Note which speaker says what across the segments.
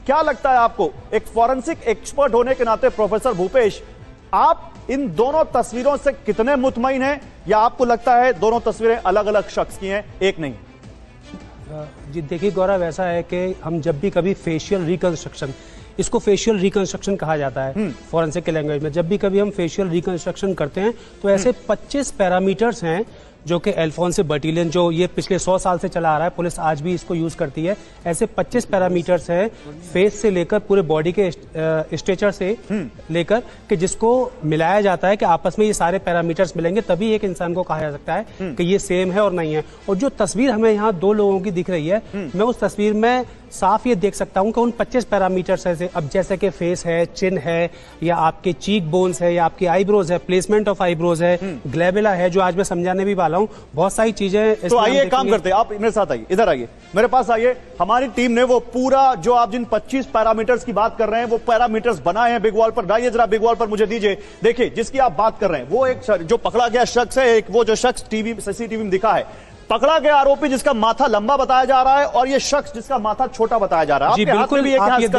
Speaker 1: क्या लगता है आपको, एक फॉरेंसिक एक्सपर्ट होने के नाते प्रोफेसर भूपेश, आप इन दोनों तस्वीरों से कितने मुतमईन हैं, या आपको लगता है दोनों तस्वीरें अलग अलग शख्स की हैं, एक नहीं?
Speaker 2: जी देखिए गौरव, ऐसा है कि हम जब भी कभी फेशियल रिकंस्ट्रक्शन, इसको फेशियल रिकंस्ट्रक्शन कहा जाता है फॉरेंसिक के लैंग्वेज में, जब भी कभी हम फेशियल रिकंस्ट्रक्शन करते हैं तो ऐसे 25 पैरामीटर्स हैं जो कि अल्फोंसो बर्टिलियन, जो ये पिछले 100 साल से चला आ रहा है, पुलिस आज भी इसको यूज करती है। ऐसे 25 पैरामीटर्स हैं फेस से लेकर पूरे बॉडी के स्ट्रेचर से लेकर कि जिसको मिलाया जाता है कि आपस में ये सारे पैरामीटर्स मिलेंगे तभी एक इंसान को कहा जा सकता है कि ये सेम है और नहीं है। और जो तस्वीर हमें यहाँ 2 लोगों की दिख रही है, मैं उस तस्वीर में साफ ये देख सकता हूं कि उन 25 पैरामीटर्स है, अब जैसे कि फेस है, चिन है, या आपके चीक बोन्स है, या आपकी आईब्रोज है, प्लेसमेंट ऑफ आईब्रोज है, ग्लैबेला है, जो आज मैं समझाने भी वाला हूं, बहुत सारी चीजें।
Speaker 1: तो आइए काम करते हैं, आप मेरे साथ आइए, इधर आइए, मेरे पास आइए। हमारी टीम ने वो पूरा जो आप जिन 25 पैरामीटर्स की बात कर रहे हैं, वो पैरामीटर्स बनाए हैं बिग वॉल पर। लाइए जरा बिग वॉल पर मुझे दीजिए। देखिए जिसकी आप बात कर रहे हैं वो एक जो पकड़ा गया शख्स है, एक वो जो शख्स सीसीटीवी में दिखा है, पकड़ा गया आरोपी जिसका माथा लंबा बताया जा रहा है और ये शख्स जिसका माथा छोटा बताया जा रहा है।
Speaker 2: जी बिल्कुल,
Speaker 1: भी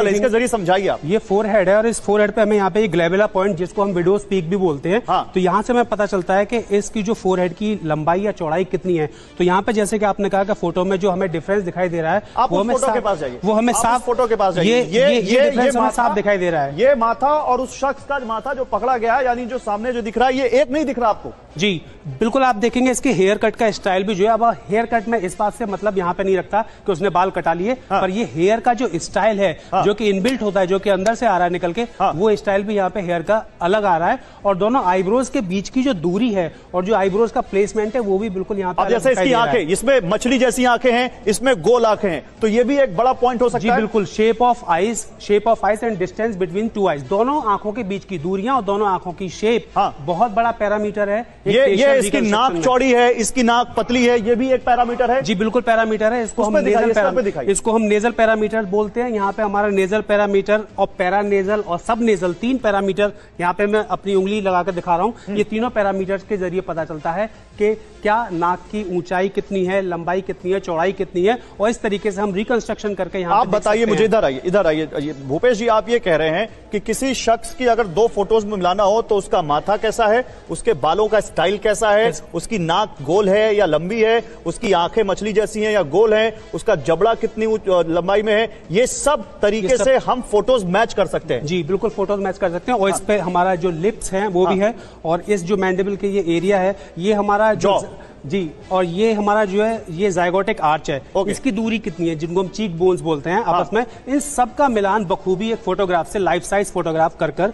Speaker 1: इसके जरिए समझाइए आप।
Speaker 2: ये फोरहेड है और इस फोरहेड पे हमें यहाँ पे ग्लैबेला पॉइंट, जिसको हम विडोज पीक भी बोलते हैं, तो यहाँ से हमें पता चलता है कि इसकी जो फोरहेड की लंबाई या चौड़ाई कितनी है। तो यहाँ पे जैसे कि आपने कहा कि फोटो में जो हमें डिफरेंस दिखाई दे रहा है,
Speaker 1: वो हमें फोटो के पास जाइए,
Speaker 2: वो हमें साफ
Speaker 1: फोटो के पास जाइए,
Speaker 2: ये डिफरेंस हमें साफ दिखाई दे रहा है।
Speaker 1: ये माथा और उस शख्स का माथा जो पकड़ा गया है, यानी जो सामने जो दिख रहा है, ये एक नहीं दिख रहा आपको?
Speaker 2: जी बिल्कुल, आप देखेंगे इसके हेयर कट का स्टाइल भी जो है, अब हेयर कट में इस बात से मतलब यहाँ पे नहीं रखता कि उसने बाल कटा लिए, पर ये हेयर का जो स्टाइल है जो कि इनबिल्ट होता है, जो कि अंदर से आ रहा है निकल के, वो स्टाइल भी यहाँ पे हेयर का अलग आ रहा है। और दोनों आईब्रोज के बीच की जो दूरी है और जो आईब्रोज का प्लेसमेंट है वो भी बिल्कुल यहाँ पे,
Speaker 1: जैसे इसकी आंखें, इसमें मछली जैसी आंखें हैं, इसमें गोल आंखें हैं, तो ये भी एक बड़ा पॉइंट हो सकता है।
Speaker 2: जी बिल्कुल, shape of eyes and distance between 2 eyes, दोनों आंखों के बीच की दूरियां और दोनों आंखों की शेप बहुत बड़ा पैरामीटर है।
Speaker 1: ये इसकी नाक चौड़ी है, इसकी नाक पतली है, ये भी एक पैरामीटर है।
Speaker 2: जी बिल्कुल पैरामीटर है, इसको हम नेजल पैरामीटर बोलते हैं। यहाँ पे हमारा नेजल पैरामीटर और पैरानेजल और सब नेजल 3 पैरामीटर यहाँ पे मैं अपनी उंगली लगाकर दिखा रहा हूँ। ये तीनों पैरामीटर्स के जरिए पता चलता है कि क्या नाक की ऊंचाई कितनी है, लंबाई कितनी है, चौड़ाई कितनी है, और इस तरीके से हम रिकंस्ट्रक्शन करके यहाँ
Speaker 1: आप बताइए मुझे। इधर आइए भूपेश जी, आप ये कह रहे हैं कि किसी शख्स की अगर 2 फोटोज में मिलाना हो तो उसका माथा कैसा है, उसके बालों का स्टाइल कैसा है, उसकी नाक गोल है या लंबी है, उसकी आंखें मछली जैसी हैं या गोल हैं, उसका जबड़ा कितनी लंबाई में है, ये सब तरीके से हम फोटोज मैच कर सकते हैं।
Speaker 2: जी बिल्कुल, फोटोज मैच कर सकते हैं। और इस पे हमारा जो लिप्स हैं वो भी है, और इस जो मैंडिबल के ये एरिया है, ये हमारा जो जी, और ये हमारा जो है ये जाइगोटिक आर्च है, इसकी दूरी कितनी है, जिनको हम चीक बोन्स बोलते हैं आपस में, इन सब का मिलान बखूबी एक फोटोग्राफ से, लाइफ साइज फोटोग्राफ कर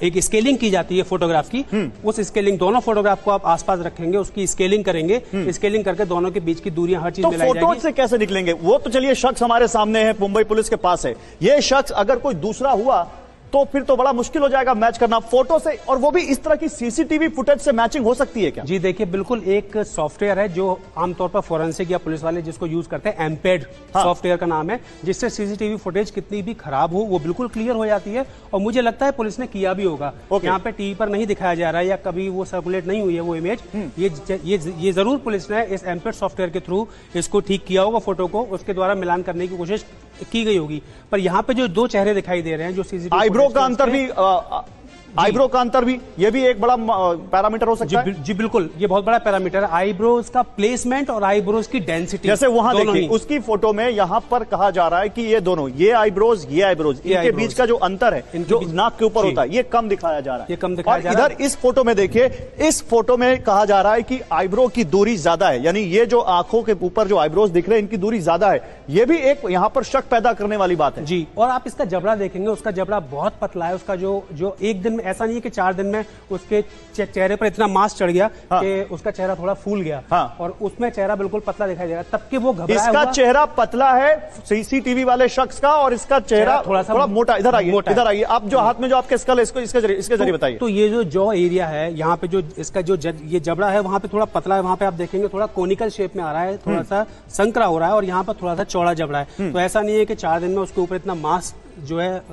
Speaker 2: एक स्केलिंग की जाती है फोटोग्राफ की। उस स्केलिंग, दोनों फोटोग्राफ को आप आसपास रखेंगे, उसकी स्केलिंग करेंगे, स्केलिंग करके दोनों के बीच की दूरियां हर चीज मिलाई जाएगी।
Speaker 1: फोटो से कैसे निकलेंगे? वो तो चलिए शख्स हमारे सामने है, मुंबई पुलिस के पास है, ये शख्स अगर कोई दूसरा हुआ तो फिर तो बड़ा मुश्किल हो जाएगा मैच करना फोटो से, और वो भी इस तरह की सीसीटीवी फुटेज से मैचिंग हो सकती है क्या?
Speaker 2: जी देखिए, बिल्कुल एक सॉफ्टवेयर है जो आमतौर पर फोरेंसिक या पुलिस वाले जिसको यूज करते हैं, एम्पेड सॉफ्टवेयर का नाम है, जिससे सीसीटीवी फुटेज कितनी भी खराब हो वो बिल्कुल क्लियर हो जाती है। और मुझे लगता है पुलिस ने किया भी होगा। यहाँ पे टीवी पर नहीं दिखाया जा रहा है या कभी वो सर्कुलेट नहीं हुई है वो इमेज, ये जरूर पुलिस ने इस एम्पेड सॉफ्टवेयर के थ्रू इसको ठीक किया होगा, फोटो को उसके द्वारा मिलान करने की कोशिश की गई होगी। पर यहाँ पे जो 2 चेहरे दिखाई दे रहे हैं, जो सीसीटीवी
Speaker 1: आईब्रो का अंतर भी, आईब्रो का अंतर भी, ये भी एक बड़ा पैरामीटर हो सकता है।
Speaker 2: जी बिल्कुल, ये बहुत बड़ा पैरामीटर है, आईब्रोज का प्लेसमेंट और आईब्रोज की डेंसिटी।
Speaker 1: जैसे वहां देखिए उसकी फोटो में यहां पर कहा जा रहा है कि ये दोनों, ये आईब्रोज, इनके बीच का जो अंतर है, जो नाक के ऊपर होता है, ये कम दिखाया जा रहा है,
Speaker 2: ये कम दिखाया जा रहा है।
Speaker 1: इधर इस फोटो में देखिए, इस फोटो में कहा जा रहा है कि आईब्रो की दूरी ज्यादा है, यानी ये जो आंखों के ऊपर जो आईब्रोज दिख रहे हैं, इनकी दूरी ज्यादा है। ये भी एक यहां पर शक पैदा करने वाली बात है।
Speaker 2: जी, और आप इसका जबड़ा देखेंगे, उसका जबड़ा बहुत पतला है, उसका जो एक दिन में, ऐसा नहीं है कि 4 दिन में उसके चेहरे पर इतना मांस चढ़ गया कि उसका चेहरा थोड़ा फूल गया, और उसमें चेहरा बिल्कुल पतला दिखाई देगा, तब कि वो घबराया हुआ।
Speaker 1: इसका चेहरा पतला है सीसीटीवी वाले शख्स का, और इसका चेहरा थोड़ा मोटा। इधर आइए आप, जो हाथ में जो आपके स्कल है, इसके जरिए बताइए।
Speaker 2: तो ये जो जॉ एरिया है, यहाँ पे जो इसका जो ये जबड़ा है, वहां पे थोड़ा पतला है, वहां पे आप देखेंगे थोड़ा कोनिकल शेप में आ रहा है, थोड़ा सा संकरा हो रहा है, और यहाँ पर थोड़ा सा चौड़ा जबड़ा है। तो ऐसा नहीं है कि 4 दिन में उसके ऊपर इतना मांस जो है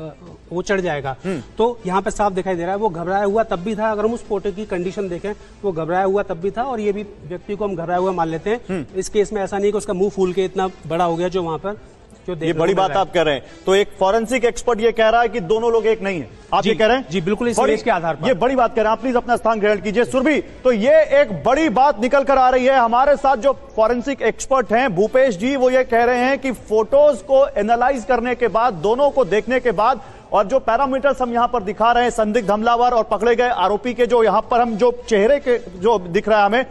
Speaker 2: वो चढ़ जाएगा। तो यहाँ पे साफ दिखाई दे रहा है वो घबराया हुआ तब भी था। अगर हम उस फोटो की कंडीशन देखें, वो घबराया हुआ तब भी था, और ये भी व्यक्ति को हम घबराया हुआ मान लेते हैं। इस केस में ऐसा नहीं कि उसका मुंह फूल के इतना बड़ा हो गया जो वहां पर जो
Speaker 1: ये
Speaker 2: देखने
Speaker 1: बड़ी
Speaker 2: को मिल
Speaker 1: बात
Speaker 2: रहा है।
Speaker 1: आप कह रहे हैं। तो एक फॉरेंसिक एक्सपर्ट ये कह रहा है कि दोनों लोग एक नहीं है, आप
Speaker 2: जी,
Speaker 1: ये कह रहे हैं?
Speaker 2: जी, बिल्कुल इस
Speaker 1: बड़ी-
Speaker 2: इमेज के आधार पर।
Speaker 1: ये बड़ी बात कह रहे हैं आप, प्लीज अपना स्थान ग्रहण कीजिए। सुरभि, तो ये एक बड़ी बात निकल कर आ रही है। हमारे साथ जो फॉरेंसिक एक्सपर्ट हैं भूपेश जी, वो ये कह रहे हैं कि फोटोज को एनालाइज करने के बाद, दोनों को देखने के बाद, और जो पैरामीटर्स हम यहां पर दिखा रहे हैं संदिग्ध हमलावर और पकड़े गए आरोपी के, जो यहां पर हम जो चेहरे के जो दिख रहा है हमें,